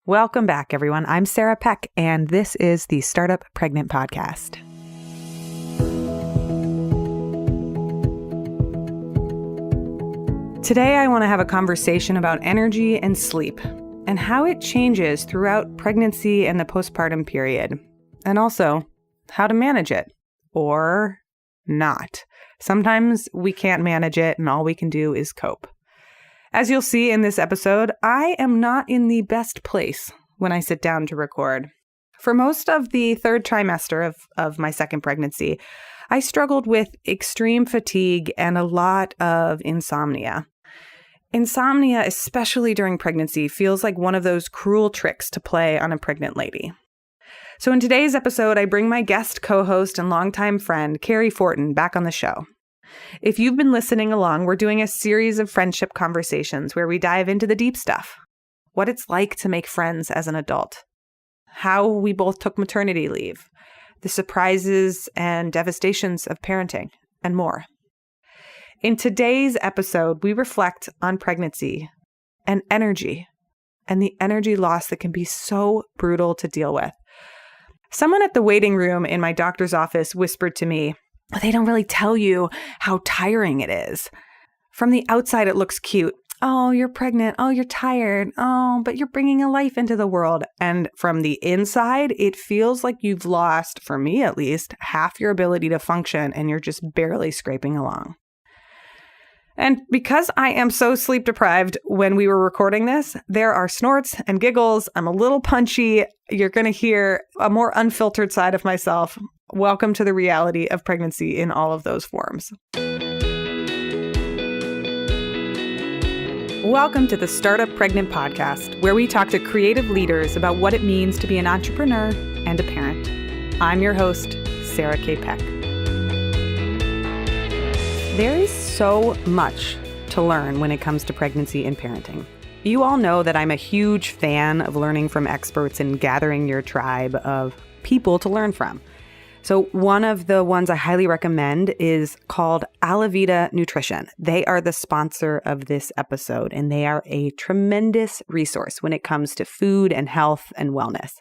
Welcome back, everyone. I'm Sarah Peck, and this is the Startup Pregnant Podcast. Today, I want to have a conversation about energy and sleep and how it changes throughout pregnancy and the postpartum period, and also how to manage it or not. Sometimes we can't manage it, and all we can do is cope. As you'll see in this episode, I am not in the best place when I sit down to record. For most of the third trimester of my second pregnancy, I struggled with extreme fatigue and a lot of insomnia. Insomnia, especially during pregnancy, feels like one of those cruel tricks to play on a pregnant lady. So in today's episode, I bring my guest co-host and longtime friend, Cary Fortin, back on the show. If you've been listening along, we're doing a series of friendship conversations where we dive into the deep stuff. What it's like to make friends as an adult. How we both took maternity leave. The surprises and devastations of parenting, and more. In today's episode, we reflect on pregnancy and energy, and the energy loss that can be so brutal to deal with. Someone at the waiting room in my doctor's office whispered to me, "They don't really tell you how tiring it is. From the outside, it looks cute. Oh, you're pregnant. Oh, you're tired. Oh, but you're bringing a life into the world." And from the inside, it feels like you've lost, for me at least, half your ability to function and you're just barely scraping along. And because I am so sleep deprived when we were recording this, there are snorts and giggles. I'm a little punchy. You're going to hear a more unfiltered side of myself. Welcome to the reality of pregnancy in all of those forms. Welcome to the Startup Pregnant Podcast, where we talk to creative leaders about what it means to be an entrepreneur and a parent. I'm your host, Sarah K. Peck. There is so much to learn when it comes to pregnancy and parenting. You all know that I'm a huge fan of learning from experts and gathering your tribe of people to learn from. So one of the ones I highly recommend is called Alavita Nutrition. They are the sponsor of this episode, and they are a tremendous resource when it comes to food and health and wellness.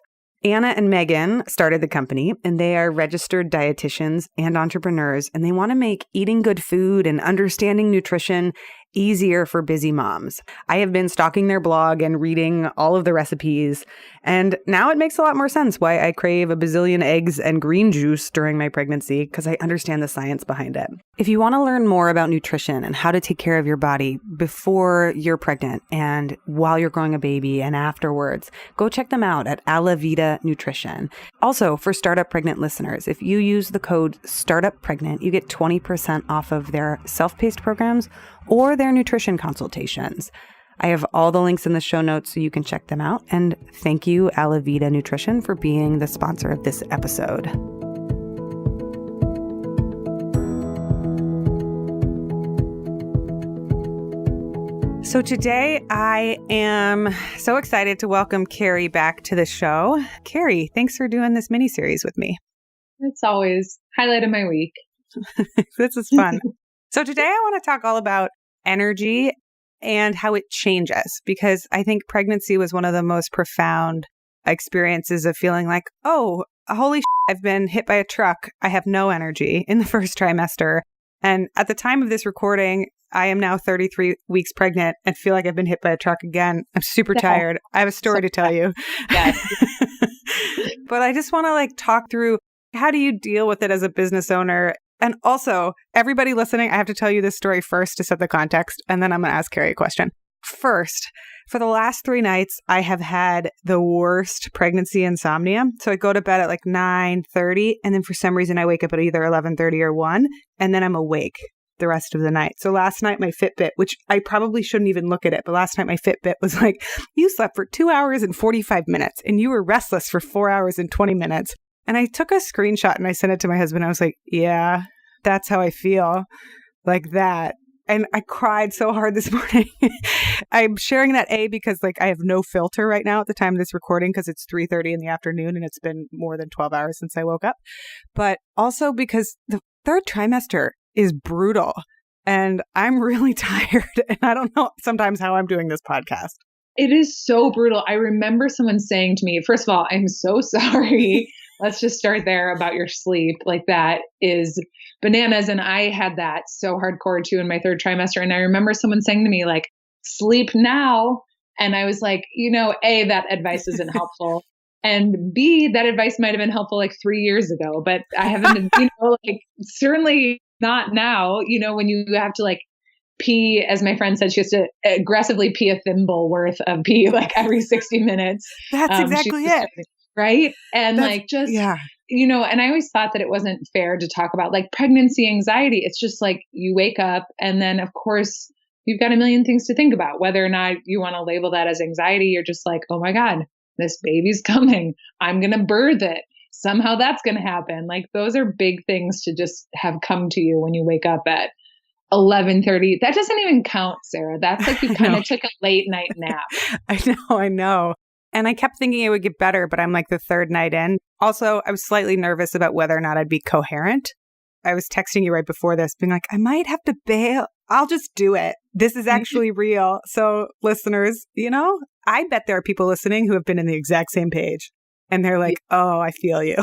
Anna and Megan started the company, and they are registered dietitians and entrepreneurs, and they want to make eating good food and understanding nutrition easier for busy moms. I have been stalking their blog and reading all of the recipes, and now it makes a lot more sense why I crave a bazillion eggs and green juice during my pregnancy, because I understand the science behind it. If you want to learn more about nutrition and how to take care of your body before you're pregnant and while you're growing a baby and afterwards, go check them out at Alavita Nutrition. Also, for Startup Pregnant listeners, if you use the code StartupPregnant, you get 20% off of their self-paced programs or their nutrition consultations. I have all the links in the show notes so you can check them out. And thank you, Alavita Nutrition, for being the sponsor of this episode. So today I am so excited to welcome Cary back to the show. Cary, thanks for doing this mini-series with me. It's always highlight of my week. This is fun. So today I want to talk all about energy and how it changes, because I think pregnancy was one of the most profound experiences of feeling like, oh, holy shit, I've been hit by a truck. I have no energy in the first trimester. And at the time of this recording, I am now 33 weeks pregnant and feel like I've been hit by a truck again. I'm super tired. I have a story to tell you. Yes. But I just want to talk through, how do you deal with it as a business owner? And also, everybody listening, I have to tell you this story first to set the context, and then I'm going to ask Cary a question. First, for the last 3 nights, I have had the worst pregnancy insomnia. So I go to bed at 9:30, and then for some reason I wake up at either 11:30 or 1, and then I'm awake the rest of the night. So last night, my Fitbit, which I probably shouldn't even look at it, but last night my Fitbit was like, you slept for 2 hours and 45 minutes, and you were restless for 4 hours and 20 minutes. And I took a screenshot and I sent it to my husband. I was like, yeah, that's how I feel, like that. And I cried so hard this morning. I'm sharing that because I have no filter right now at the time of this recording, because it's 3:30 in the afternoon and it's been more than 12 hours since I woke up. But also because the third trimester is brutal and I'm really tired. And I don't know sometimes how I'm doing this podcast. It is so brutal. I remember someone saying to me, first of all, I'm so sorry. Let's just start there about your sleep. Like that is bananas. And I had that so hardcore too in my third trimester. And I remember someone saying to me like, sleep now. And I was like, A, that advice isn't helpful. And B, that advice might have been helpful like 3 years ago, but I haven't, like certainly not now, when you have to like pee, as my friend said, she has to aggressively pee a thimble worth of pee like every 60 minutes. That's exactly it. Right. And and I always thought that it wasn't fair to talk about like pregnancy anxiety. It's just like you wake up and then of course you've got a million things to think about, whether or not you want to label that as anxiety. You're just like, oh my God, this baby's coming. I'm going to birth it. Somehow that's going to happen. Like those are big things to just have come to you when you wake up at 11:30. That doesn't even count, Sarah. That's like you kind of took a late night nap. I know. And I kept thinking it would get better, but I'm like the third night in. Also, I was slightly nervous about whether or not I'd be coherent. I was texting you right before this, being like, I might have to bail. I'll just do it. This is actually real. So listeners, I bet there are people listening who have been in the exact same page. And they're like, oh, I feel you.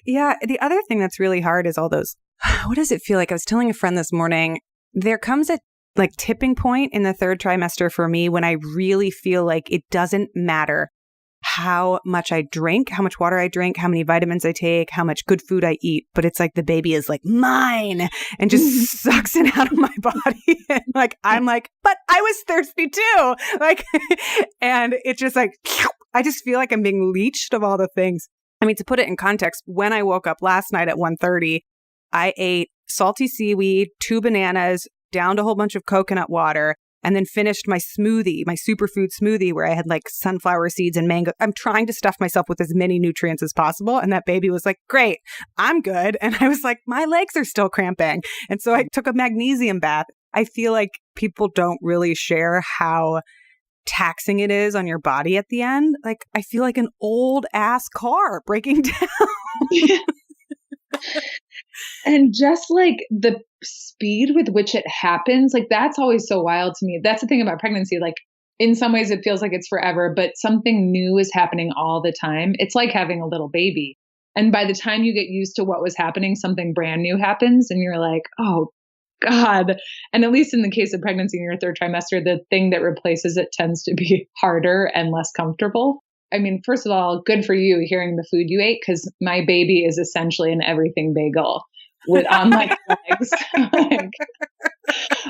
Yeah. The other thing that's really hard is all those, what does it feel like? I was telling a friend this morning, there comes a like tipping point in the third trimester for me when I really feel like it doesn't matter how much I drink, how much water I drink, how many vitamins I take, how much good food I eat. But it's like the baby is like mine and just sucks it out of my body. And like, I'm like, but I was thirsty too. Like, and it's just like, I just feel like I'm being leached of all the things. I mean, to put it in context, when I woke up last night at 1:30, I ate salty seaweed, 2 bananas, downed a whole bunch of coconut water, and then finished my smoothie, my superfood smoothie where I had like sunflower seeds and mango. I'm trying to stuff myself with as many nutrients as possible. And that baby was like, great, I'm good. And I was like, my legs are still cramping. And so I took a magnesium bath. I feel like people don't really share how taxing it is on your body at the end. Like, I feel like an old ass car breaking down. And just like the speed with which it happens, like that's always so wild to me. That's the thing about pregnancy. Like in some ways it feels like it's forever, but something new is happening all the time. It's like having a little baby. And by the time you get used to what was happening, something brand new happens and you're like, oh God. And at least in the case of pregnancy in your third trimester, the thing that replaces it tends to be harder and less comfortable. I mean, first of all, good for you hearing the food you ate, because my baby is essentially an everything bagel on my legs. Like,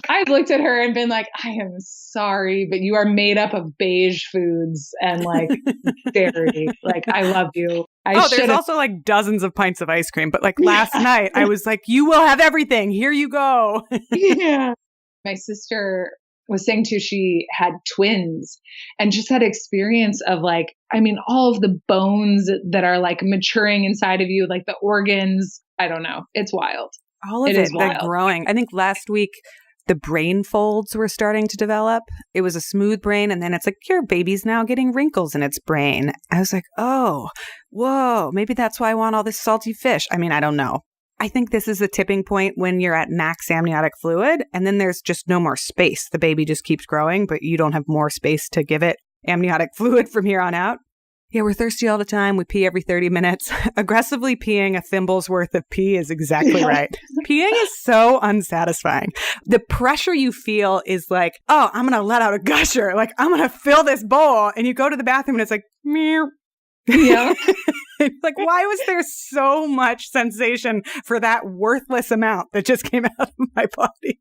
I've looked at her and been like, I am sorry, but you are made up of beige foods and like dairy. Like, I love you. There's also like dozens of pints of ice cream. But like last night, I was like, you will have everything. Here you go. Yeah. My sister was saying too, she had twins and just had experience of like, I mean, all of the bones that are like maturing inside of you, like the organs. I don't know. It's wild. All of it, they're growing. I think last week, the brain folds were starting to develop. It was a smooth brain. And then it's like, your baby's now getting wrinkles in its brain. I was like, oh, whoa, maybe that's why I want all this salty fish. I mean, I don't know. I think this is the tipping point when you're at max amniotic fluid and then there's just no more space. The baby just keeps growing, but you don't have more space to give it amniotic fluid from here on out. Yeah, we're thirsty all the time. We pee every 30 minutes. Aggressively peeing a thimble's worth of pee is exactly right. Peeing is so unsatisfying. The pressure you feel is like, oh, I'm going to let out a gusher. Like, I'm going to fill this bowl. And you go to the bathroom and it's like, meow. Yeah. Like, why was there so much sensation for that worthless amount that just came out of my body?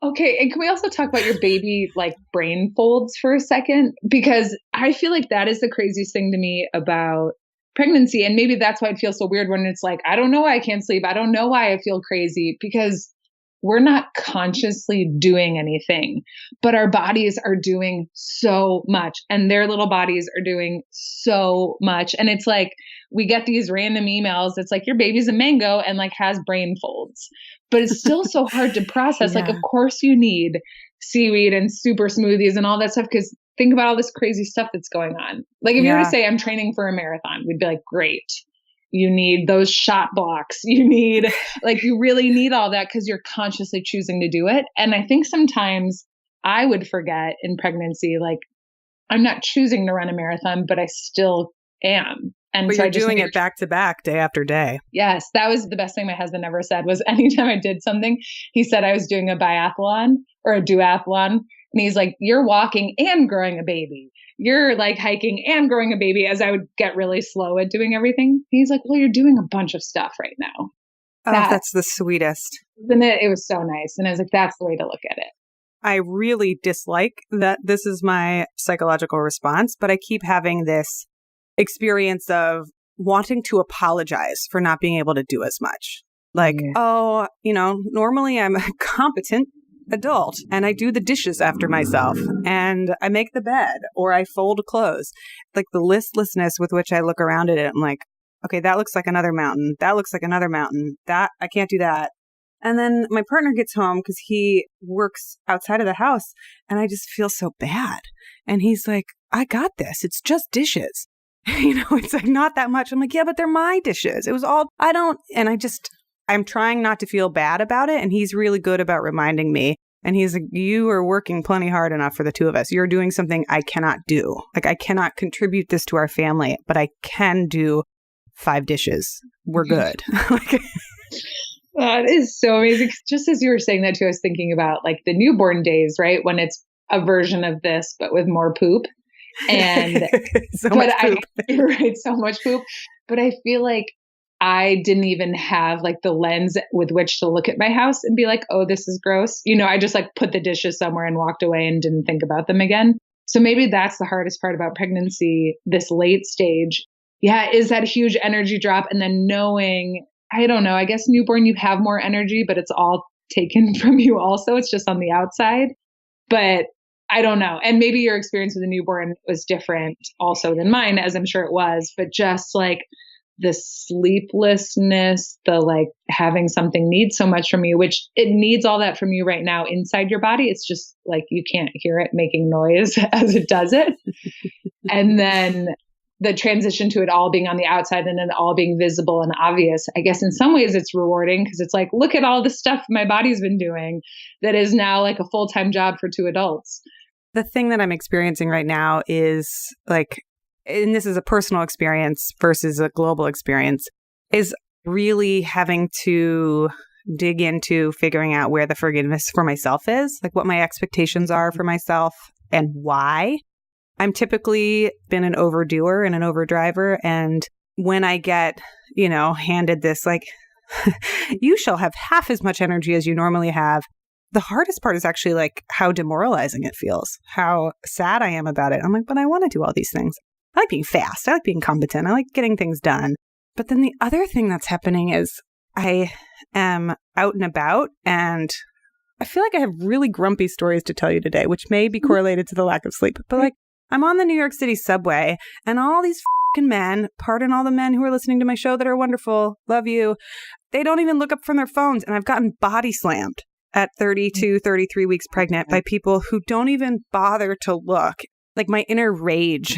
Okay. And can we also talk about your baby, like brain folds for a second? Because I feel like that is the craziest thing to me about pregnancy. And maybe that's why it feels so weird when it's like, I don't know why I can't sleep. I don't know why I feel crazy, because we're not consciously doing anything, but our bodies are doing so much and their little bodies are doing so much. And it's like, we get these random emails. It's like, your baby's a mango and like has brain folds, but it's still so hard to process. Yeah. Like, of course you need seaweed and super smoothies and all that stuff, because think about all this crazy stuff that's going on. Like if you were to say I'm training for a marathon, we'd be like, great. You need those shot blocks. You need, like, you really need all that because you're consciously choosing to do it. And I think sometimes I would forget in pregnancy, like I'm not choosing to run a marathon, but I still am. And But so you're I just doing made it back to back, day after day. Yes, that was the best thing my husband ever said was anytime I did something, he said I was doing a biathlon or a duathlon. And he's like, you're walking and growing a baby. You're like hiking and growing a baby, as I would get really slow at doing everything. He's like, well, you're doing a bunch of stuff right now. Oh, that's the sweetest. And it was so nice. And I was like, that's the way to look at it. I really dislike that this is my psychological response, but I keep having this experience of wanting to apologize for not being able to do as much. Like, oh, normally I'm a competent adult and I do the dishes after myself and I make the bed or I fold clothes. Like the listlessness with which I look around at it, I'm like, okay, that looks like another mountain. That looks like another mountain. That I can't do that. And then my partner gets home because he works outside of the house and I just feel so bad. And he's like, I got this. It's just dishes. It's like not that much. I'm like, yeah, but they're my dishes. It was all, I'm trying not to feel bad about it. And he's really good about reminding me. And he's like, you are working plenty hard enough for the two of us. You're doing something I cannot do. Like I cannot contribute this to our family, but I can do 5 dishes. We're good. That is so amazing. Just as you were saying that too, I was thinking about like the newborn days, right? When it's a version of this, but with more poop. And so much poop. Right, so much poop. But I feel like I didn't even have like the lens with which to look at my house and be like, oh, this is gross. I just like put the dishes somewhere and walked away and didn't think about them again. So maybe that's the hardest part about pregnancy, this late stage. Yeah, is that huge energy drop. And then knowing, I don't know, I guess newborn, you have more energy, but it's all taken from you also. It's just on the outside. But I don't know. And maybe your experience with a newborn was different also than mine, as I'm sure it was. But just like the sleeplessness, the like having something need so much from you, which it needs all that from you right now inside your body. It's just like you can't hear it making noise as it does it. And then the transition to it all being on the outside and then all being visible and obvious. I guess in some ways it's rewarding because it's like, look at all the stuff my body's been doing that is now like a full-time job for 2 adults. The thing that I'm experiencing right now is like, and this is a personal experience versus a global experience, is really having to dig into figuring out where the forgiveness for myself is, like what my expectations are for myself and why. I'm typically been an overdoer and an overdriver. And when I get, handed this, like, you shall have half as much energy as you normally have. The hardest part is actually like how demoralizing it feels, how sad I am about it. I'm like, but I want to do all these things. I like being fast. I like being competent. I like getting things done. But then the other thing that's happening is I am out and about and I feel like I have really grumpy stories to tell you today, which may be correlated to the lack of sleep. But like, I'm on the New York City subway and all these fucking men, pardon all the men who are listening to my show that are wonderful, love you, they don't even look up from their phones. And I've gotten body slammed at 32, 33 weeks pregnant by people who don't even bother to look. Like my inner rage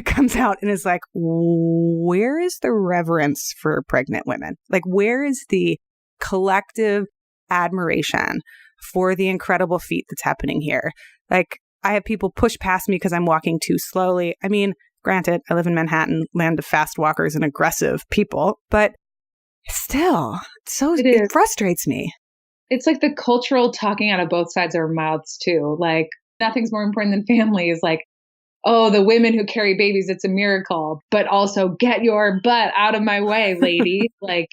comes out and is like, where is the reverence for pregnant women? Like, where is the collective admiration for the incredible feat that's happening here? Like, I have people push past me because I'm walking too slowly. I mean, granted, I live in Manhattan, land of fast walkers and aggressive people, but still, it frustrates me. It's like the cultural talking out of both sides of our mouths too. Like nothing's more important than families. Like, oh, the women who carry babies, it's a miracle, but also get your butt out of my way, lady. Like,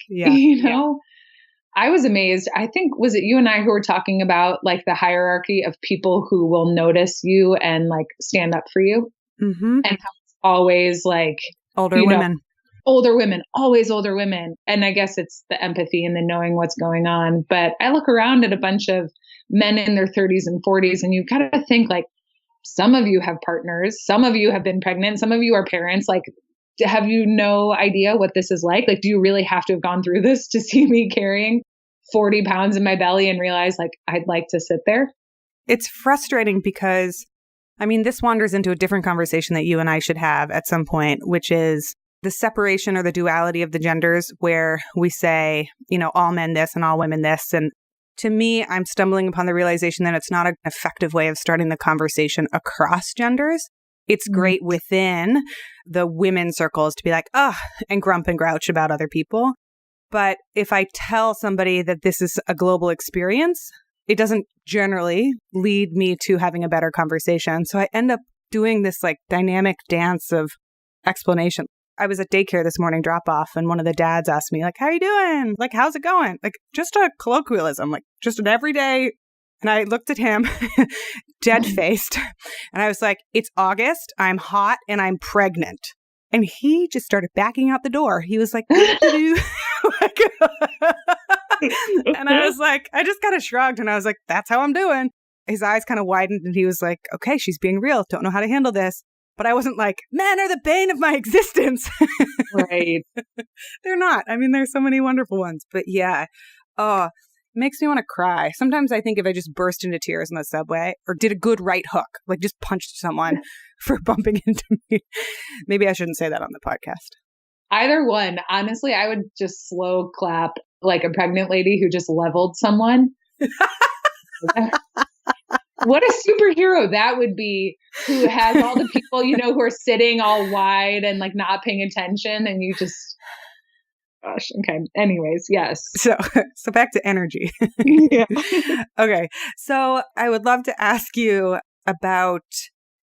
I was amazed. I think, was it you and I who were talking about like the hierarchy of people who will notice you and like stand up for you? Mm-hmm. And how it's always like older women, always older women. And I guess it's the empathy and the knowing what's going on. But I look around at a bunch of men in their 30s and 40s, and you got to think like, some of you have partners, some of you have been pregnant, some of you are parents. Like, have you no idea what this is like? Like, do you really have to have gone through this to see me carrying 40 pounds in my belly and realize like, I'd like to sit there? It's frustrating because, I mean, this wanders into a different conversation that you and I should have at some point, which is the separation or the duality of the genders, where we say, all men this and all women this. And to me, I'm stumbling upon the realization that it's not an effective way of starting the conversation across genders. It's great within the women circles to be like, and grump and grouch about other people. But if I tell somebody that this is a global experience, it doesn't generally lead me to having a better conversation. So I end up doing this like dynamic dance of explanation. I was at daycare this morning, drop off, and one of the dads asked me, like, how are you doing? Like, how's it going? Like, just a colloquialism, like just an everyday. And I looked at him dead faced and I was like, it's August, I'm hot and I'm pregnant. And he just started backing out the door. He was like, and I was like, I just kind of shrugged and I was like, that's how I'm doing. His eyes kind of widened and he was like, okay, she's being real. Don't know how to handle this. But I wasn't like, men are the bane of my existence. Right. They're not. I mean, there's so many wonderful ones. But yeah, it makes me want to cry. Sometimes I think if I just burst into tears in the subway or did a good right hook, like just punched someone for bumping into me. Maybe I shouldn't say that on the podcast. Either one. Honestly, I would just slow clap like a pregnant lady who just leveled someone. What a superhero that would be, who has all the people, who are sitting all wide and like not paying attention, and you just, gosh, okay. Anyways, yes. So back to energy. Yeah. Okay. So I would love to ask you about,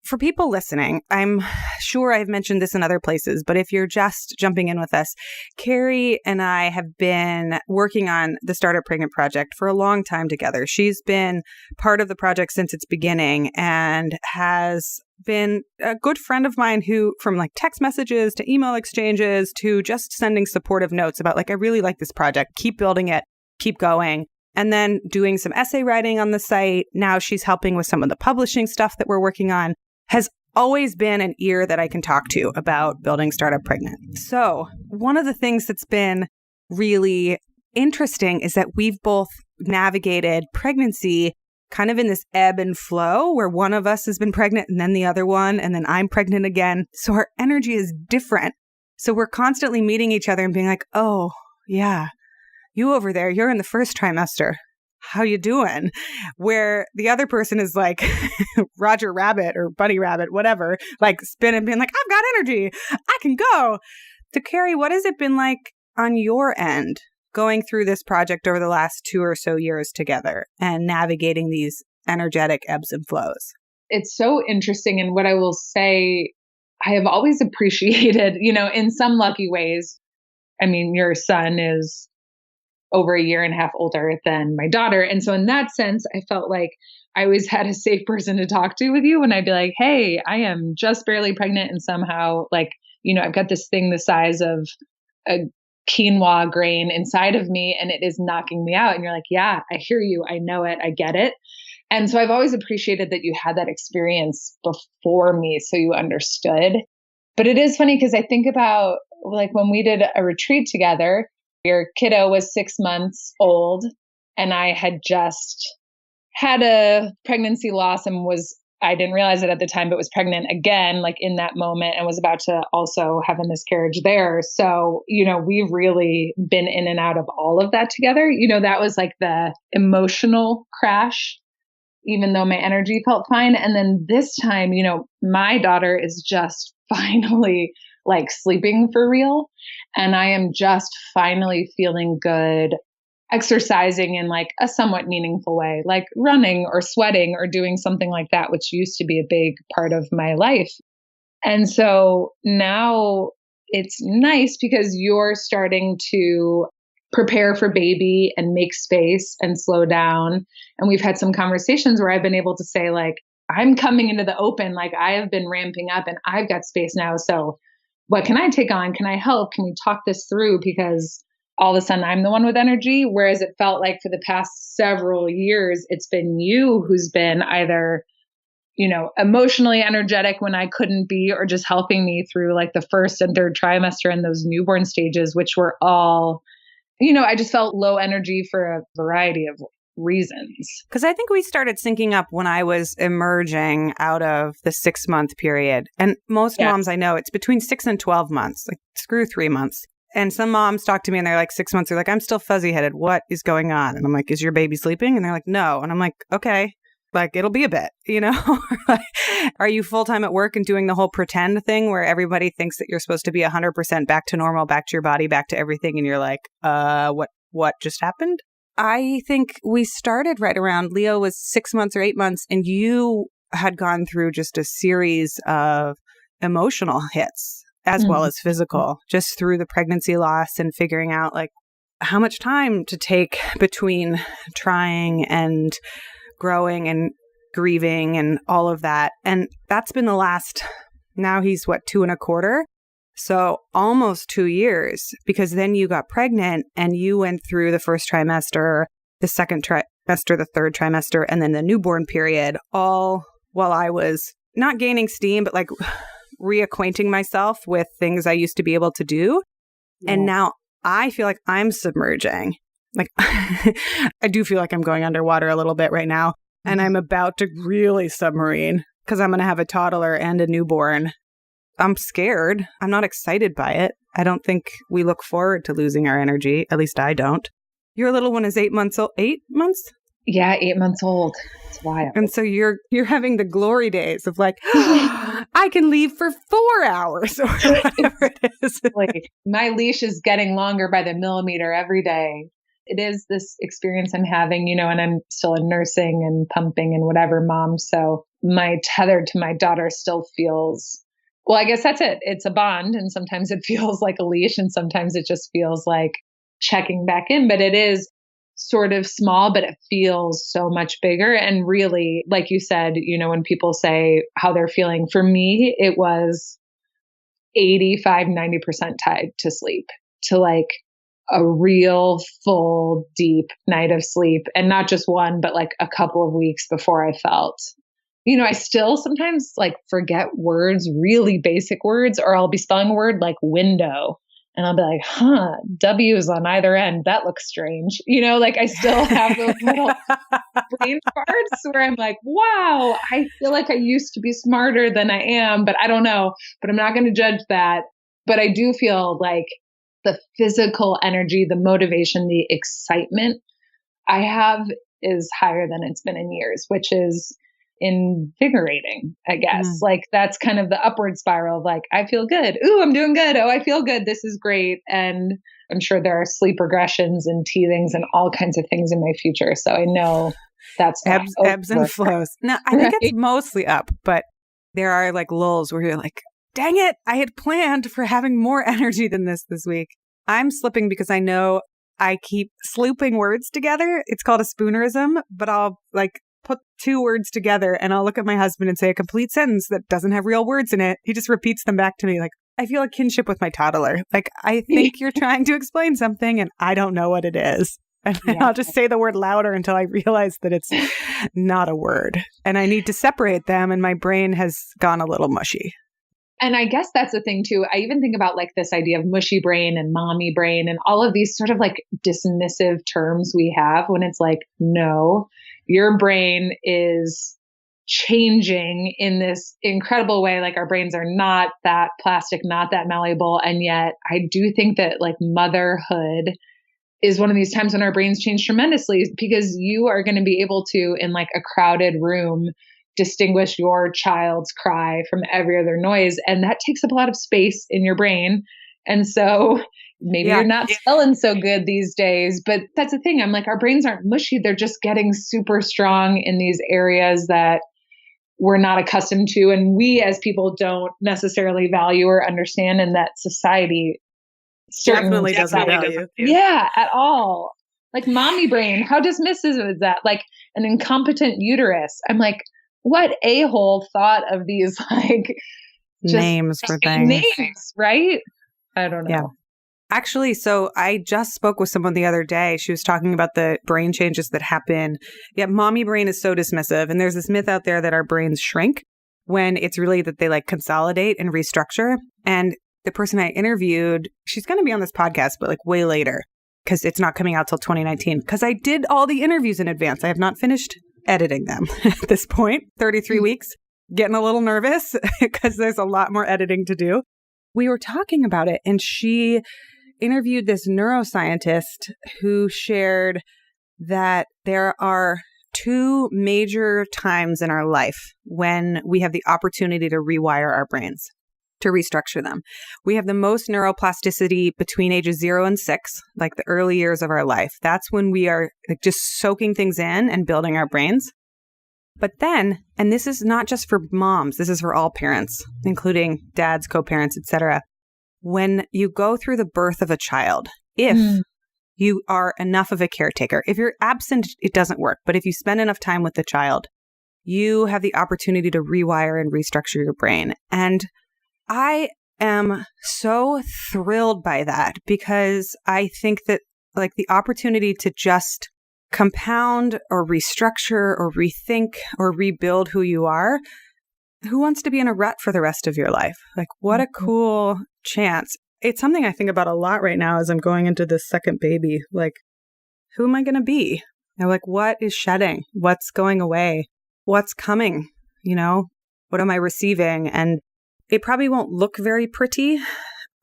for people listening, I'm sure I've mentioned this in other places, but if you're just jumping in with us, Cary and I have been working on the Startup Pregnant project for a long time together. She's been part of the project since its beginning and has been a good friend of mine who, from like text messages to email exchanges to just sending supportive notes about like, I really like this project, keep building it, keep going. And then doing some essay writing on the site. Now she's helping with some of the publishing stuff that we're working on. Has always been an ear that I can talk to about building Startup Pregnant. So one of the things that's been really interesting is that we've both navigated pregnancy kind of in this ebb and flow where one of us has been pregnant and then the other one, and then I'm pregnant again. So our energy is different. So we're constantly meeting each other and being like, oh, yeah, you over there, you're in the first trimester. How you doing? Where the other person is like Roger Rabbit or Bunny Rabbit, whatever, like spinning, being like, I've got energy, I can go. So Cary, what has it been like on your end going through this project over the last 2 or so years together and navigating these energetic ebbs and flows? It's so interesting. And what I will say, I have always appreciated, in some lucky ways. I mean, your son is over 1.5 years older than my daughter. And so in that sense, I felt like I always had a safe person to talk to with you when I'd be like, hey, I am just barely pregnant. And somehow like, I've got this thing the size of a quinoa grain inside of me and it is knocking me out. And you're like, yeah, I hear you. I know it. I get it. And so I've always appreciated that you had that experience before me, so you understood. But it is funny because I think about like when we did a retreat together, your kiddo was 6 months old and I had just had a pregnancy loss and I didn't realize it at the time, but was pregnant again, like in that moment, and was about to also have a miscarriage there. So, we've really been in and out of all of that together. That was like the emotional crash, even though my energy felt fine. And then this time, my daughter is just finally like sleeping for real. And I am just finally feeling good, exercising in like a somewhat meaningful way, like running or sweating or doing something like that, which used to be a big part of my life. And so now it's nice because you're starting to prepare for baby and make space and slow down. And we've had some conversations where I've been able to say like, I'm coming into the open, like I have been ramping up and I've got space now. So what can I take on? Can I help? Can we talk this through? Because all of a sudden I'm the one with energy. Whereas it felt like for the past several years, it's been you who's been either, emotionally energetic when I couldn't be, or just helping me through like the first and third trimester and those newborn stages, which were all, I just felt low energy for a variety of reasons. Because I think we started syncing up when I was emerging out of the 6-month period. And most moms I know, it's between 6 and 12 months, like screw 3 months. And some moms talk to me and they're like 6 months, they're like, I'm still fuzzy headed. What is going on? And I'm like, is your baby sleeping? And they're like, no. And I'm like, okay, like it'll be a bit, you know? Are you full time at work and doing the whole pretend thing where everybody thinks that you're supposed to be 100% back to normal, back to your body, back to everything? And you're like, what just happened? I think we started right around Leo was 6 months or 8 months, and you had gone through just a series of emotional hits as well as physical, just through the pregnancy loss and figuring out like how much time to take between trying and growing and grieving and all of that. And that's been the last, now he's 2.25. So almost 2 years, because then you got pregnant and you went through the first trimester, the second trimester, the third trimester, and then the newborn period, all while I was not gaining steam, but like reacquainting myself with things I used to be able to do. Yeah. And now I feel like I'm submerging. Like I do feel like I'm going underwater a little bit right now. And I'm about to really submarine because I'm going to have a toddler and a newborn. I'm scared. I'm not excited by it. I don't think we look forward to losing our energy. At least I don't. Your little one is 8 months old. 8 months? Yeah, 8 months old. It's wild. And so you're having the glory days of like, I can leave for 4 hours or whatever it is. Like, my leash is getting longer by the millimeter every day. It is this experience I'm having, you know, and I'm still in nursing and pumping and whatever mom. So my tether to my daughter still feels, well, I guess that's it. It's a bond. And sometimes it feels like a leash and sometimes it just feels like checking back in, but it is sort of small, but it feels so much bigger. And really, like you said, you know, when people say how they're feeling, for me, it was 85, 90% tied to sleep, to like a real full, deep night of sleep. And not just one, but like a couple of weeks before I felt, you know, I still sometimes like forget words, really basic words, or I'll be spelling a word like window. And I'll be like, W's on either end. That looks strange. You know, like I still have those little brain farts where I'm like, wow, I feel like I used to be smarter than I am, but I don't know. But I'm not going to judge that. But I do feel like the physical energy, the motivation, the excitement I have is higher than it's been in years, which is invigorating, I guess. Like that's kind of the upward spiral of like, I feel good. Ooh, I'm doing good. Oh, I feel good. This is great. And I'm sure there are sleep regressions and teethings and all kinds of things in my future. So I know that's ebbs and flows. Now, I think it's mostly up, but there are like lulls where you're like, dang it, I had planned for having more energy than this week. I'm slipping because I know I keep slooping words together. It's called a spoonerism, but I'll like put two words together and I'll look at my husband and say a complete sentence that doesn't have real words in it. He just repeats them back to me. Like, I feel a kinship with my toddler. Like, I think you're trying to explain something and I don't know what it is. And I'll just say the word louder until I realize that it's not a word. And I need to separate them. And my brain has gone a little mushy. And I guess that's the thing too. I even think about like this idea of mushy brain and mommy brain and all of these sort of like dismissive terms we have when it's like, no, your brain is changing in this incredible way. Like our brains are not that plastic, not that malleable. And yet I do think that like motherhood is one of these times when our brains change tremendously because you are going to be able to, in like a crowded room, distinguish your child's cry from every other noise. And that takes up a lot of space in your brain. And so maybe you're not feeling so good these days, but that's the thing. I'm like, our brains aren't mushy. They're just getting super strong in these areas that we're not accustomed to. And we as people don't necessarily value or understand, and that society definitely doesn't value. Yeah, at all. Like mommy brain, how dismissive is that? Like an incompetent uterus. I'm like, what a-hole thought of these like names for things. Names, right? I don't know. Yeah. Actually, so I just spoke with someone the other day. She was talking about the brain changes that happen. Yeah, mommy brain is so dismissive. And there's this myth out there that our brains shrink when it's really that they like consolidate and restructure. And the person I interviewed, she's going to be on this podcast, but like way later because it's not coming out till 2019 because I did all the interviews in advance. I have not finished editing them at this point, 33 weeks, getting a little nervous because there's a lot more editing to do. We were talking about it and she interviewed this neuroscientist who shared that there are two major times in our life when we have the opportunity to rewire our brains, to restructure them. We have the most neuroplasticity between ages 0 and 6, like the early years of our life. That's when we are like just soaking things in and building our brains. But then, and this is not just for moms, this is for all parents, including dads, co-parents, etc. When you go through the birth of a child, if you are enough of a caretaker, if you're absent, it doesn't work. But if you spend enough time with the child, you have the opportunity to rewire and restructure your brain. And I am so thrilled by that because I think that like the opportunity to just compound or restructure or rethink or rebuild who you are, who wants to be in a rut for the rest of your life? Like, what a cool chance. It's something I think about a lot right now as I'm going into this second baby. Like, who am I going to be? And like, what is shedding? What's going away? What's coming? You know, what am I receiving? And it probably won't look very pretty.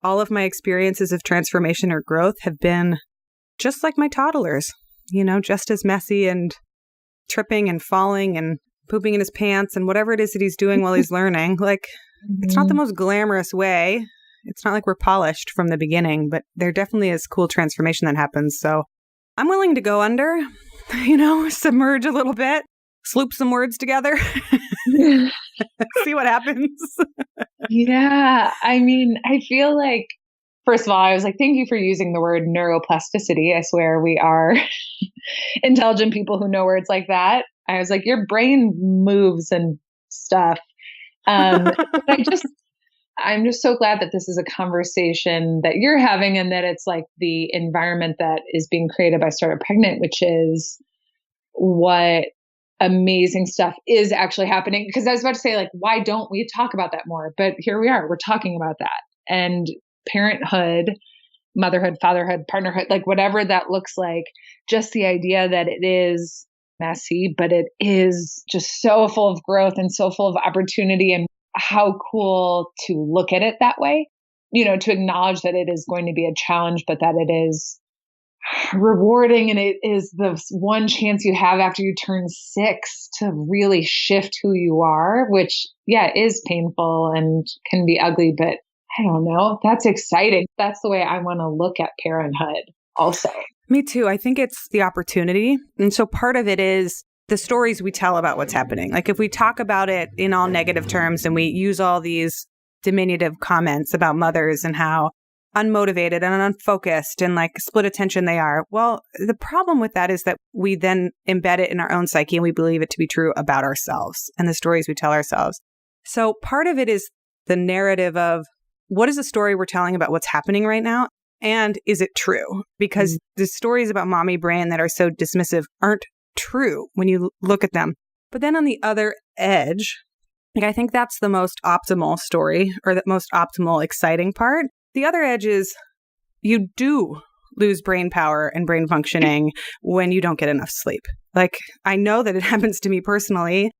All of my experiences of transformation or growth have been just like my toddler's, you know, just as messy and tripping and falling and pooping in his pants and whatever it is that he's doing while he's learning. Like, it's not the most glamorous way. It's not like we're polished from the beginning, but there definitely is cool transformation that happens. So I'm willing to go under, you know, submerge a little bit, sloop some words together, see what happens. Yeah. I mean, I feel like, first of all, I was like, thank you for using the word neuroplasticity. I swear we are intelligent people who know words like that. I was like, your brain moves and stuff. But I'm just so glad that this is a conversation that you're having and that it's like the environment that is being created by Startup Pregnant, which is what amazing stuff is actually happening. Because I was about to say, like, why don't we talk about that more? But here we are, we're talking about that. And parenthood, motherhood, fatherhood, partnerhood, like whatever that looks like, just the idea that it is messy, but it is just so full of growth and so full of opportunity, and how cool to look at it that way, you know, to acknowledge that it is going to be a challenge, but that it is rewarding. And it is the one chance you have after you turn 6 to really shift who you are, which, yeah, is painful and can be ugly, but I don't know. That's exciting. That's the way I want to look at parenthood also. Me too. I think it's the opportunity. And so part of it is the stories we tell about what's happening. Like if we talk about it in all negative terms and we use all these diminutive comments about mothers and how unmotivated and unfocused and like split attention they are. Well, the problem with that is that we then embed it in our own psyche and we believe it to be true about ourselves and the stories we tell ourselves. So part of it is the narrative of what is the story we're telling about what's happening right now? And is it true? Because the stories about mommy brain that are so dismissive aren't true when you look at them. But then on the other edge, like I think that's the most optimal story or the most optimal exciting part. The other edge is you do lose brain power and brain functioning when you don't get enough sleep. Like I know that it happens to me personally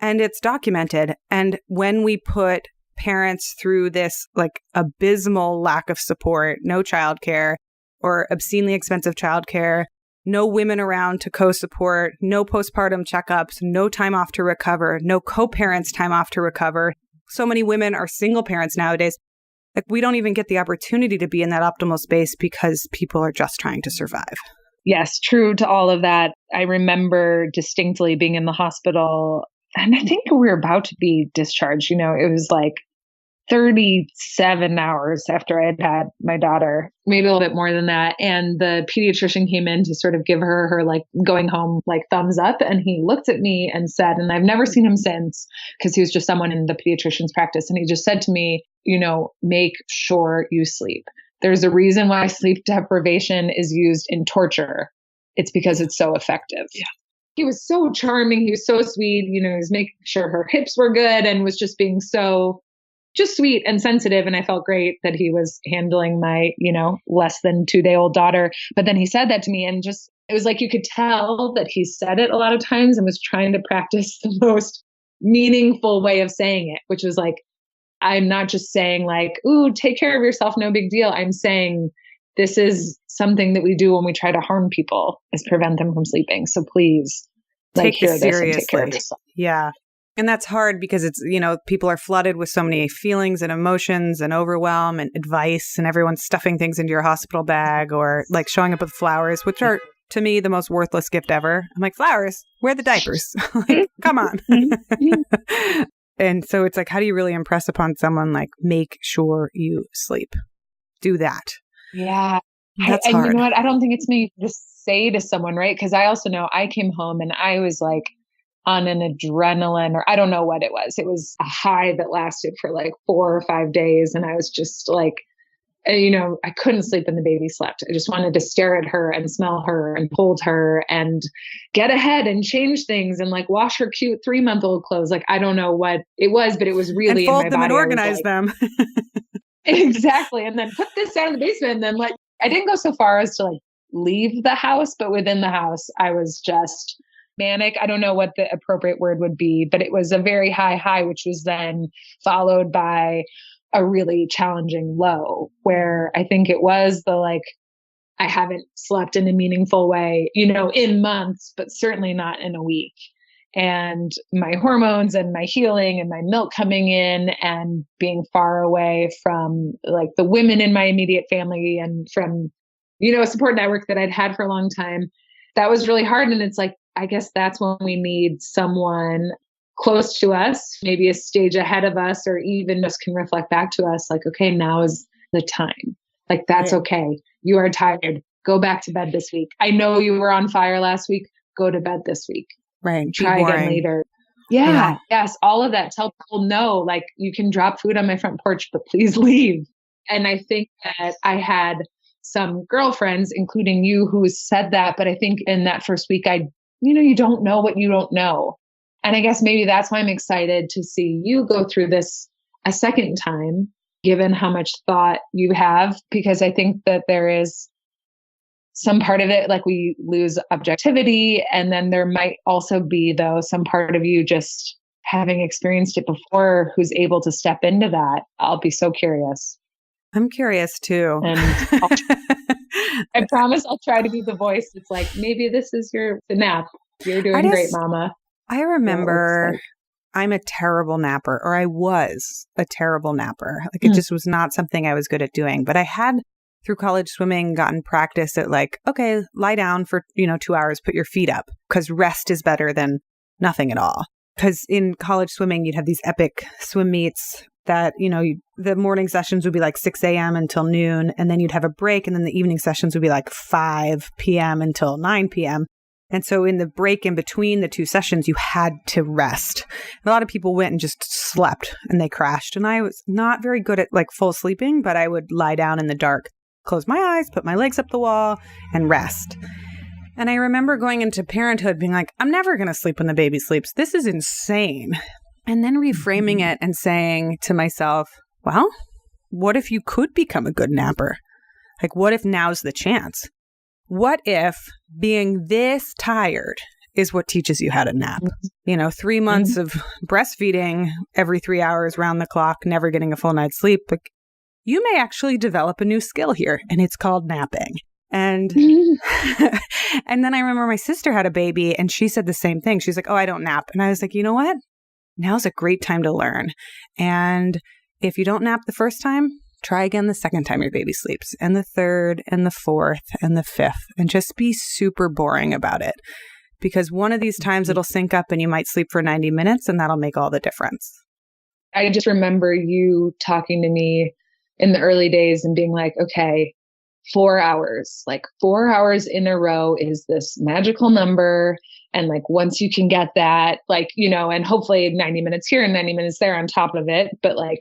and it's documented. And when we put parents through this like abysmal lack of support, no childcare or obscenely expensive childcare, no women around to co-support, no postpartum checkups, no time off to recover, no co-parents time off to recover. So many women are single parents nowadays. Like we don't even get the opportunity to be in that optimal space because people are just trying to survive. Yes, true to all of that. I remember distinctly being in the hospital and I think we were about to be discharged. You know, it was like 37 hours after I had had my daughter, maybe a little bit more than that. And the pediatrician came in to sort of give her like going home, like thumbs up. And he looked at me and said, and I've never seen him since because he was just someone in the pediatrician's practice. And he just said to me, you know, make sure you sleep. There's a reason why sleep deprivation is used in torture. It's because it's so effective. Yeah. He was so charming. He was so sweet. You know, he was making sure her hips were good and was just being so just sweet and sensitive. And I felt great that he was handling my, you know, less than 2-day-old daughter. But then he said that to me and just, it was like you could tell that he said it a lot of times and was trying to practice the most meaningful way of saying it, which was like, I'm not just saying like, ooh, take care of yourself, no big deal. I'm saying this is something that we do when we try to harm people, is prevent them from sleeping. So please, like, Take this hear this and take care of seriously. yourself. Yeah. And that's hard because it's, people are flooded with so many feelings and emotions and overwhelm and advice, and everyone's stuffing things into your hospital bag, or like showing up with flowers, which are, to me, the most worthless gift ever. I'm like, flowers, wear the diapers. Like, come on. And so it's like, how do you really impress upon someone, like, make sure you sleep? Do that. Yeah. That's and hard. you know what? I don't think it's me to say to someone, right? Because I also know I came home and I was like on an adrenaline, or I don't know what it was. It was a high that lasted for like 4 or 5 days. And I was just like, I couldn't sleep when the baby slept. I just wanted to stare at her and smell her and hold her and get ahead and change things and like wash her cute 3-month-old clothes. Like, I don't know what it was, but it was really and fold in my them body. and organize them. Exactly. And then put this down in the basement. And then like, I didn't go so far as to like leave the house, but within the house, I was just manic. I don't know what the appropriate word would be, but it was a very high, which was then followed by a really challenging low, where I think it was the like, I haven't slept in a meaningful way, in months, but certainly not in a week. And my hormones and my healing and my milk coming in and being far away from like the women in my immediate family and from, a support network that I'd had for a long time. That was really hard. And it's like, I guess that's when we need someone close to us, maybe a stage ahead of us, or even just can reflect back to us like, okay, now is the time. Like, that's okay. You are tired. Go back to bed this week. I know you were on fire last week. Go to bed this week. Right. Try again later. Yeah. Yes. All of that. Tell people no, like, you can drop food on my front porch, but please leave. And I think that I had some girlfriends, including you, who said that. But I think in that first week, you don't know what you don't know. And I guess maybe that's why I'm excited to see you go through this a second time, given how much thought you have, because I think that there is some part of it, like, we lose objectivity. And then there might also be, though, some part of you just having experienced it before who's able to step into that. I'll be so curious. I'm curious too. And I promise I'll try to be the voice that's like, maybe this is the nap. You're doing great, mama. I remember I'm a terrible napper, or I was a terrible napper. Like, it just was not something I was good at doing. But I had, through college swimming, gotten practice at like, okay, lie down for, 2 hours, put your feet up, because rest is better than nothing at all. Because in college swimming, you'd have these epic swim meets that, the morning sessions would be like 6 a.m. until noon. And then you'd have a break. And then the evening sessions would be like 5 p.m. until 9 p.m. And so in the break in between the two sessions, you had to rest. And a lot of people went and just slept and they crashed. And I was not very good at like full sleeping, but I would lie down in the dark, close my eyes, put my legs up the wall, and rest. And I remember going into parenthood being like, I'm never going to sleep when the baby sleeps. This is insane. And then reframing it and saying to myself, well, what if you could become a good napper? Like, what if now's the chance? What if being this tired is what teaches you how to nap? 3 months of breastfeeding every 3 hours round the clock, never getting a full night's sleep. Like, you may actually develop a new skill here, and it's called napping. And and then I remember my sister had a baby, and she said the same thing. She's like, oh, I don't nap. And I was like, you know what? Now's a great time to learn. And if you don't nap the first time, try again the second time your baby sleeps, and the third, and the fourth, and the fifth, and just be super boring about it. Because one of these times it'll sync up and you might sleep for 90 minutes, and that'll make all the difference. I just remember you talking to me in the early days and being like, okay, 4 hours, like 4 hours in a row is this magical number. And like, once you can get that, like, and hopefully 90 minutes here and 90 minutes there on top of it. But like,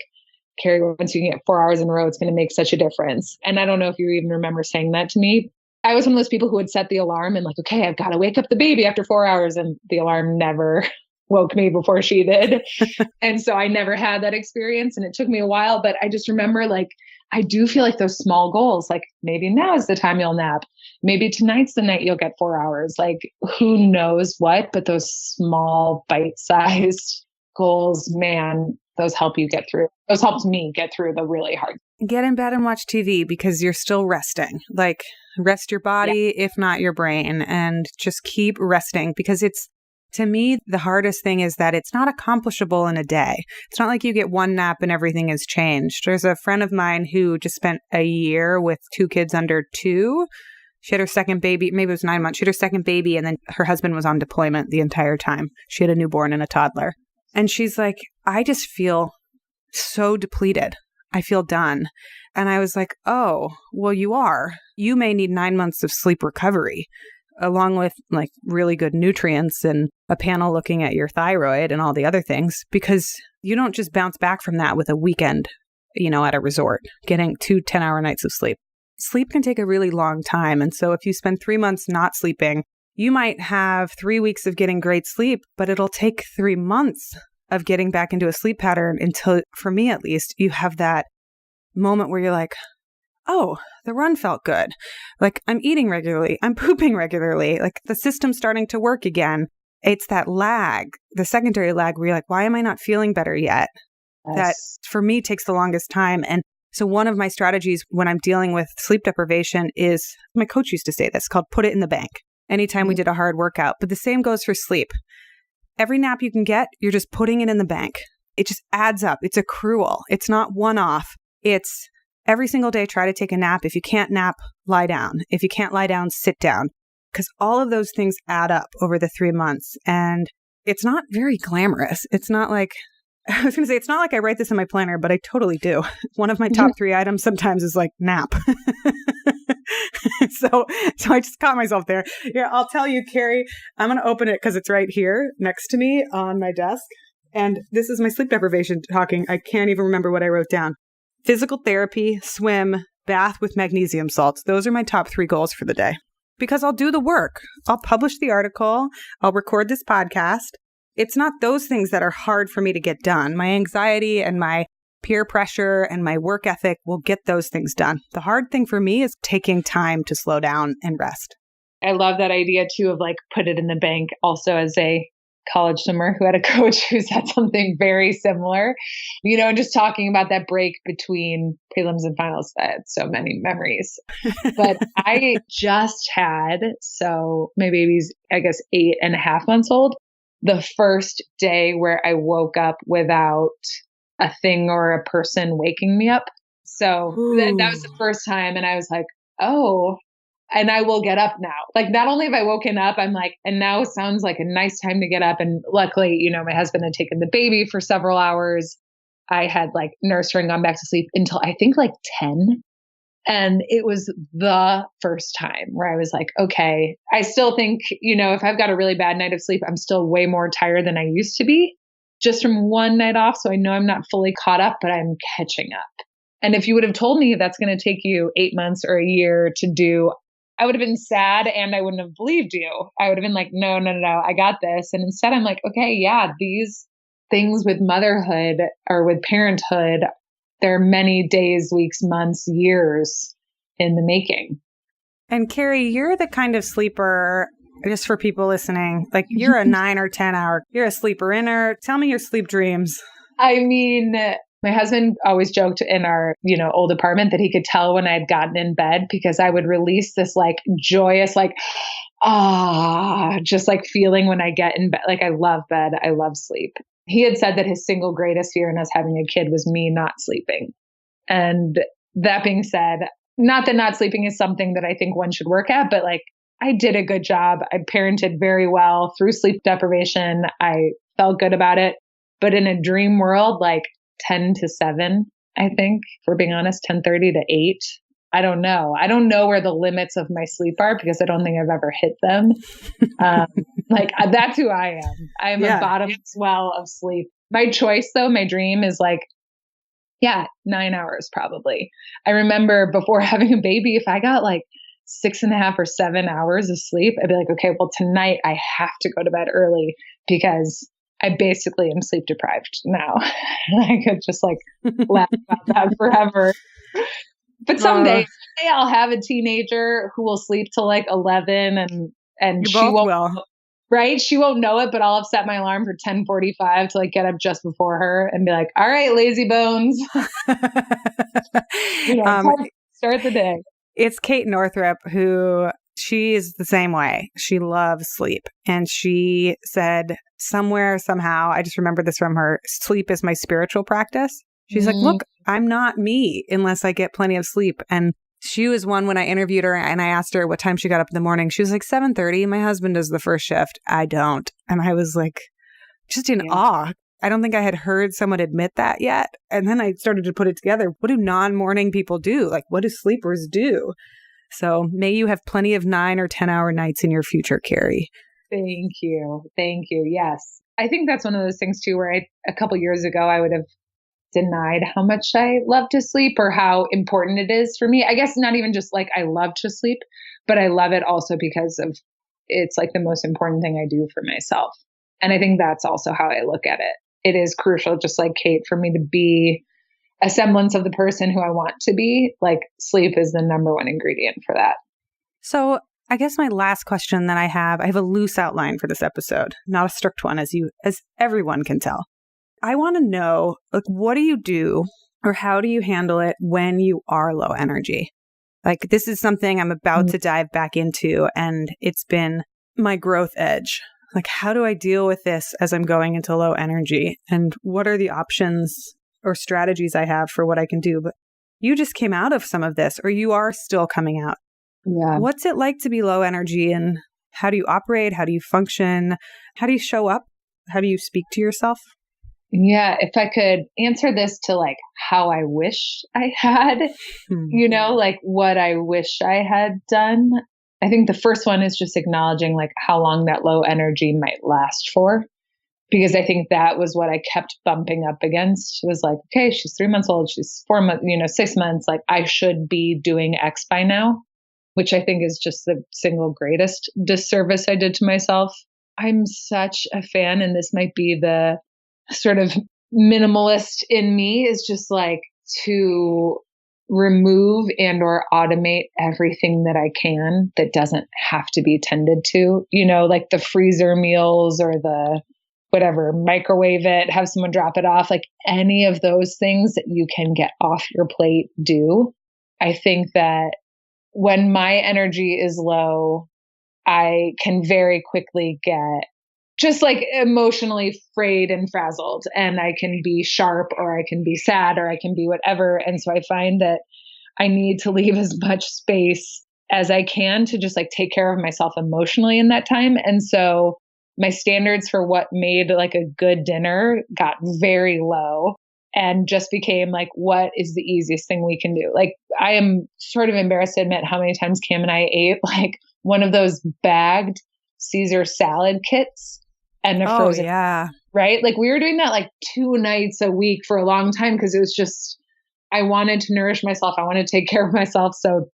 Cary, once you can get 4 hours in a row, it's going to make such a difference. And I don't know if you even remember saying that to me. I was one of those people who would set the alarm and like, okay, I've got to wake up the baby after 4 hours. And the alarm never woke me before she did. And so I never had that experience, and it took me a while. But I just remember, like, I do feel like those small goals, like maybe now is the time you'll nap. Maybe tonight's the night you'll get 4 hours. Like, who knows what, but those small bite-sized goals, man, those help you get through. Those helped me get through the really hard. get in bed and watch TV because you're still resting. Like, rest your body, if not your brain, and just keep resting because to me, the hardest thing is that it's not accomplishable in a day. It's not like you get one nap and everything has changed. There's a friend of mine who just spent a year with 2 kids under 2. She had her second baby, maybe it was 9 months. She had her second baby, and then her husband was on deployment the entire time. She had a newborn and a toddler. And she's like, I just feel so depleted. I feel done. And I was like, oh, well, you are. You may need 9 months of sleep recovery, along with like really good nutrients and a panel looking at your thyroid and all the other things, because you don't just bounce back from that with a weekend, at a resort, getting 2 10-hour nights of sleep. Sleep can take a really long time. And so if you spend 3 months not sleeping, you might have 3 weeks of getting great sleep, but it'll take 3 months of getting back into a sleep pattern until, for me at least, you have that moment where you're like, oh, the run felt good. Like, I'm eating regularly. I'm pooping regularly. Like, the system's starting to work again. It's that lag, the secondary lag where you're like, why am I not feeling better yet? Yes. That, for me, takes the longest time. And so one of my strategies when I'm dealing with sleep deprivation is, my coach used to say this, called put it in the bank. Anytime we did a hard workout. But the same goes for sleep. Every nap you can get, you're just putting it in the bank. It just adds up. It's accrual. It's not one-off. It's every single day, try to take a nap. If you can't nap, lie down. If you can't lie down, sit down. Because all of those things add up over the 3 months. And it's not very glamorous. It's not like, I was going to say, it's not like I write this in my planner, but I totally do. One of my top 3 items sometimes is like nap. So I just caught myself there. Yeah, I'll tell you, Cary, I'm going to open it because it's right here next to me on my desk. And this is my sleep deprivation talking. I can't even remember what I wrote down. Physical therapy, swim, bath with magnesium salts. Those are my top 3 goals for the day. Because I'll do the work. I'll publish the article. I'll record this podcast. It's not those things that are hard for me to get done. My anxiety and my peer pressure and my work ethic will get those things done. The hard thing for me is taking time to slow down and rest. I love that idea too of like put it in the bank. Also, as a college swimmer who had a coach who said something very similar, just talking about that break between prelims and finals. I had so many memories. But I just had, so my baby's, I guess, 8.5 months old, the first day where I woke up without a thing or a person waking me up. So that was the first time. And I was like, oh, and I will get up now. Like, not only have I woken up, I'm like, and now sounds like a nice time to get up. And luckily, my husband had taken the baby for several hours. I had like nursed her and gone back to sleep until I think like 10. And it was the first time where I was like, okay, I still think, if I've got a really bad night of sleep, I'm still way more tired than I used to be just from one night off. So I know I'm not fully caught up, but I'm catching up. And if you would have told me that's going to take you 8 months or a year to do, I would have been sad and I wouldn't have believed you. I would have been like, no, I got this. And instead I'm like, okay, yeah, these things with motherhood or with parenthood, there are many days, weeks, months, years in the making. And Cary, you're the kind of sleeper, just for people listening, like you're a 9 or 10 hour, you're a sleeper inner. Tell me your sleep dreams. I mean, my husband always joked in our, old apartment that he could tell when I had gotten in bed because I would release this like joyous, like, just like feeling when I get in bed. Like, I love bed. I love sleep. He had said that his single greatest fear in us having a kid was me not sleeping. And that being said, not that not sleeping is something that I think one should work at, but like, I did a good job. I parented very well through sleep deprivation. I felt good about it. But in a dream world, like 10 to 7, I think, if we're being honest, 10:30 to 8. I don't know. I don't know where the limits of my sleep are because I don't think I've ever hit them. Like, that's who I am. I am a bottomless well of sleep. My choice, though, my dream is like, 9 hours probably. I remember before having a baby, if I got like 6.5 or 7 hours of sleep, I'd be like, okay, well, tonight I have to go to bed early because I basically am sleep deprived now. I could just like laugh about that forever. But someday I'll have a teenager who will sleep till like 11 and she won't. right? She won't know it, but I'll have set my alarm for 10:45 to like get up just before her and be like, all right, lazy bones, um, time to start the day. it's Kate Northrup who she is the same way. She loves sleep. And she said somewhere, somehow, I just remember this from her, sleep is my spiritual practice. She's like, look, I'm not me unless I get plenty of sleep. And she was one when I interviewed her and I asked her what time she got up in the morning. She was like 7:30. My husband does the first shift. I don't. And I was like, just in awe. I don't think I had heard someone admit that yet. And then I started to put it together. What do non-morning people do? Like, what do sleepers do? So may you have plenty of 9 or 10-hour nights in your future, Cary. Thank you. Thank you. Yes. I think that's one of those things too, where a couple years ago, I would have denied how much I love to sleep or how important it is for me. I guess not even just like I love to sleep, but I love it also because of it's like the most important thing I do for myself. And I think that's also how I look at it. It is crucial, just like Kate, for me to be a semblance of the person who I want to be. Like sleep is the number one ingredient for that. So I guess my last question that I have a loose outline for this episode, not a strict one, as everyone can tell. I want to know, like, what do you do or how do you handle it when you are low energy? Like, this is something I'm about to dive back into, and it's been my growth edge. Like, how do I deal with this as I'm going into low energy? And what are the options or strategies I have for what I can do? But you just came out of some of this, or you are still coming out. Yeah. What's it like to be low energy, and how do you operate? How do you function? How do you show up? How do you speak to yourself? Yeah, if I could answer this to like how I wish I had, like what I wish I had done. I think the first one is just acknowledging like how long that low energy might last for, because I think that was what I kept bumping up against. It was like, okay, she's 3 months old, she's 4 months, 6 months, like I should be doing X by now, which I think is just the single greatest disservice I did to myself. I'm such a fan, and this might be the sort of minimalist in me, is just like to remove and or automate everything that I can that doesn't have to be tended to, like the freezer meals or the whatever, microwave it, have someone drop it off, like any of those things that you can get off your plate, do. I think that when my energy is low, I can very quickly get just like emotionally frayed and frazzled, and I can be sharp or I can be sad or I can be whatever. And so I find that I need to leave as much space as I can to just like take care of myself emotionally in that time. And so my standards for what made like a good dinner got very low and just became like, what is the easiest thing we can do? Like, I am sort of embarrassed to admit how many times Cam and I ate like one of those bagged Caesar salad kits and a frozen, right? Like we were doing that like 2 nights a week for a long time because it was just, I wanted to nourish myself. I wanted to take care of myself. So,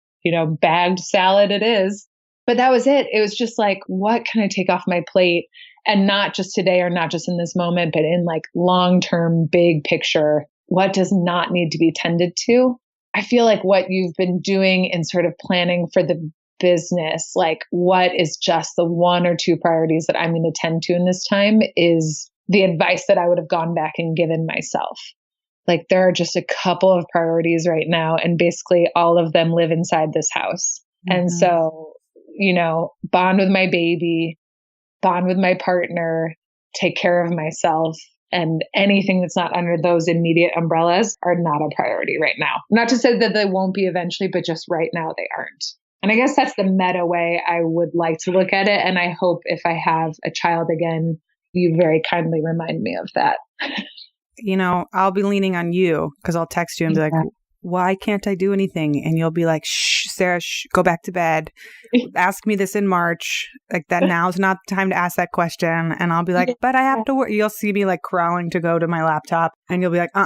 bagged salad it is. But that was it. It was just like, what can I take off my plate? And not just today or not just in this moment, but in like long-term, big picture, what does not need to be tended to? I feel like what you've been doing in sort of planning for the business, like what is just the 1 or 2 priorities that I'm going to tend to in this time, is the advice that I would have gone back and given myself. Like there are just a couple of priorities right now, and basically all of them live inside this house. Mm-hmm. And so, bond with my baby, bond with my partner, take care of myself, and anything that's not under those immediate umbrellas are not a priority right now. Not to say that they won't be eventually, but just right now they aren't. And I guess that's the meta way I would like to look at it. And I hope if I have a child again, you very kindly remind me of that. I'll be leaning on you because I'll text you and be like, why can't I do anything? And you'll be like, shh, Sarah, go back to bed. Ask me this in March. Like that now's not the time to ask that question. And I'll be like, but I have to work. You'll see me like crawling to go to my laptop and you'll be like,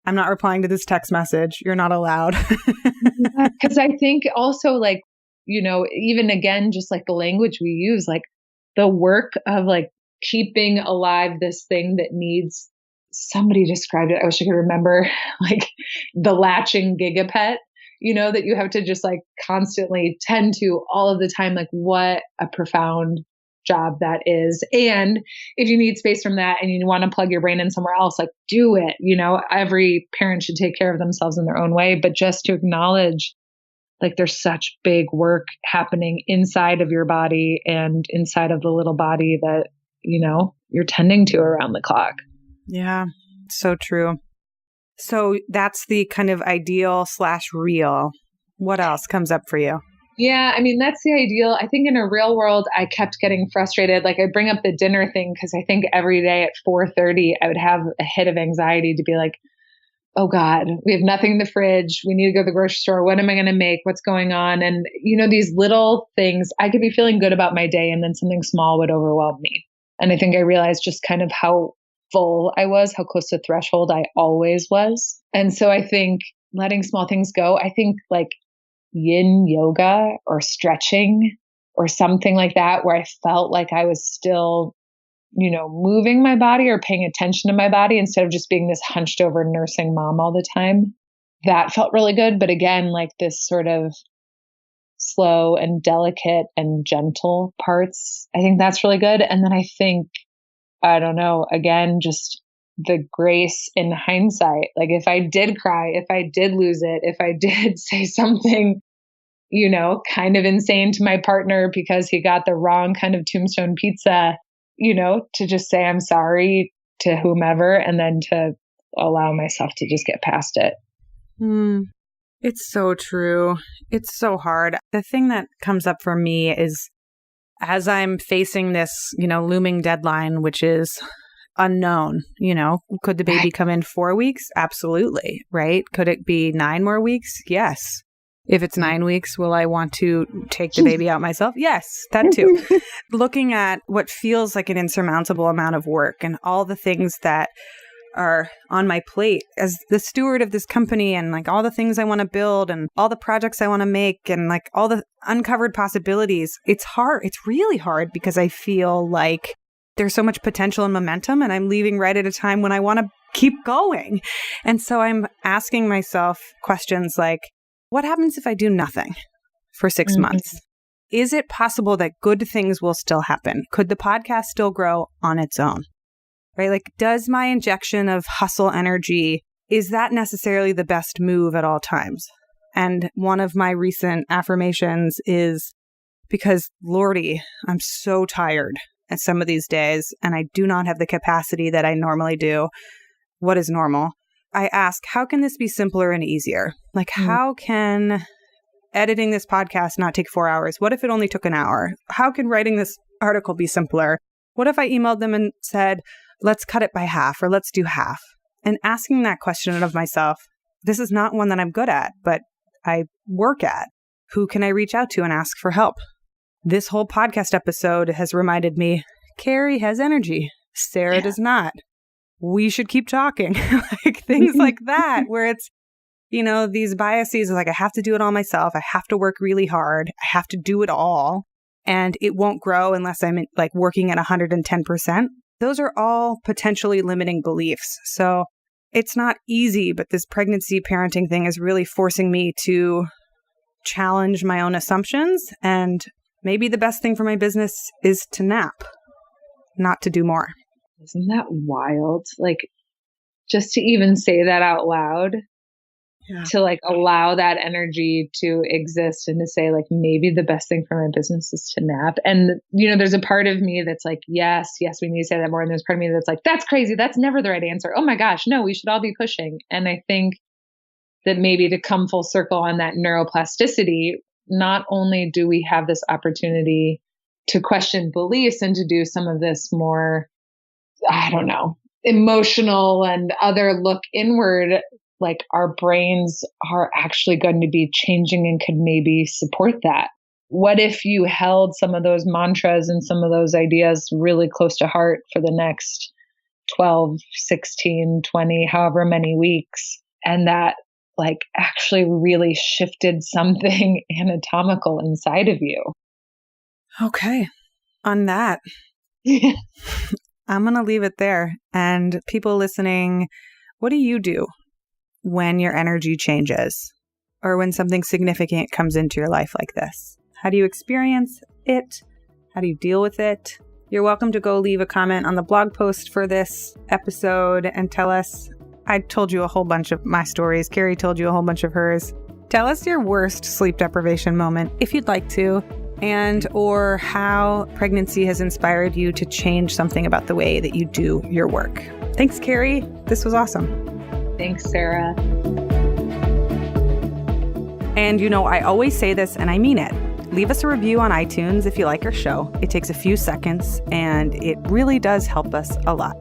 I'm not replying to this text message. You're not allowed. Because I think also like, even again, just like the language we use, like the work of like keeping alive this thing that needs, somebody described it, I wish I could remember, like the latching gigapet, that you have to just like constantly tend to all of the time. Like what a profound job that is. And if you need space from that and you want to plug your brain in somewhere else, like do it. Every parent should take care of themselves in their own way, but just to acknowledge like there's such big work happening inside of your body and inside of the little body that, you're tending to around the clock. Yeah, so true. So that's the kind of ideal / real. What else comes up for you? Yeah, I mean, that's the ideal. I think in a real world, I kept getting frustrated. Like I bring up the dinner thing because I think every day at 4:30, I would have a hit of anxiety to be like, oh God, we have nothing in the fridge. We need to go to the grocery store. What am I going to make? What's going on? And, these little things, I could be feeling good about my day and then something small would overwhelm me. And I think I realized just kind of how full I was, how close to threshold I always was. And so I think letting small things go, I think like yin yoga or stretching or something like that, where I felt like I was still moving my body or paying attention to my body instead of just being this hunched over nursing mom all the time. That felt really good. But again, like this sort of slow and delicate and gentle parts, I think that's really good. And then I think, I don't know, again, just the grace in hindsight. Like if I did cry, if I did lose it, if I did say something, kind of insane to my partner because he got the wrong kind of tombstone pizza, to just say I'm sorry to whomever and then to allow myself to just get past it. It's so true. It's so hard. The thing that comes up for me is as I'm facing this, looming deadline, which is unknown, could the baby come in 4 weeks? Absolutely. Right. Could it be 9 more weeks? Yes. If it's 9 weeks, will I want to take the baby out myself? Yes, that too. Looking at what feels like an insurmountable amount of work and all the things that are on my plate as the steward of this company and like all the things I want to build and all the projects I want to make and like all the uncovered possibilities. It's hard. It's really hard because I feel like there's so much potential and momentum and I'm leaving right at a time when I want to keep going. And so I'm asking myself questions like, what happens if I do nothing for 6 months? Is it possible that good things will still happen? Could the podcast still grow on its own? Right? Like, does my injection of hustle energy, is that necessarily the best move at all times? And one of my recent affirmations is because, Lordy, I'm so tired at some of these days and I do not have the capacity that I normally do. What is normal? I ask, how can this be simpler and easier? Like, how can editing this podcast not take 4 hours? What if it only took an hour? How can writing this article be simpler? What if I emailed them and said, let's cut it by half or let's do half? And asking that question of myself, this is not one that I'm good at, but I work at. Who can I reach out to and ask for help? This whole podcast episode has reminded me, Cary has energy. Sarah does not. We should keep talking. Like things like that, where it's, these biases of like, I have to do it all myself. I have to work really hard. I have to do it all. And it won't grow unless I'm like working at 110%. Those are all potentially limiting beliefs. So it's not easy, but this pregnancy parenting thing is really forcing me to challenge my own assumptions. And maybe the best thing for my business is to nap, not to do more. Isn't that wild? Like, just to even say that out loud, to like allow that energy to exist and to say like, maybe the best thing for my business is to nap. And, there's a part of me that's like, yes, we need to say that more. And there's part of me that's like, that's crazy. That's never the right answer. Oh my gosh, no, we should all be pushing. And I think that maybe to come full circle on that neuroplasticity, not only do we have this opportunity to question beliefs and to do some of this more, I don't know, emotional and other look inward, like our brains are actually going to be changing and could maybe support that. What if you held some of those mantras and some of those ideas really close to heart for the next 12, 16, 20, however many weeks, and that like actually really shifted something anatomical inside of you? Okay. On that, I'm going to leave it there. And people listening, what do you do when your energy changes or when something significant comes into your life like this? How do you experience it? How do you deal with it? You're welcome to go leave a comment on the blog post for this episode and tell us. I told you a whole bunch of my stories. Cary told you a whole bunch of hers. Tell us your worst sleep deprivation moment if you'd like to, and or how pregnancy has inspired you to change something about the way that you do your work. Thanks, Cary. This was awesome. Thanks, Sarah. And I always say this and I mean it. Leave us a review on iTunes if you like our show. It takes a few seconds and it really does help us a lot.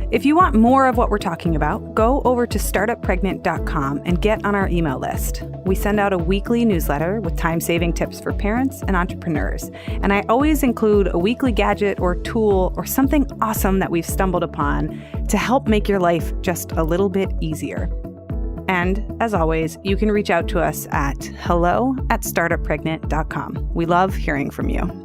If you want more of what we're talking about, go over to startuppregnant.com and get on our email list. We send out a weekly newsletter with time-saving tips for parents and entrepreneurs. And I always include a weekly gadget or tool or something awesome that we've stumbled upon to help make your life just a little bit easier. And as always, you can reach out to us at hello@startuppregnant.com. We love hearing from you.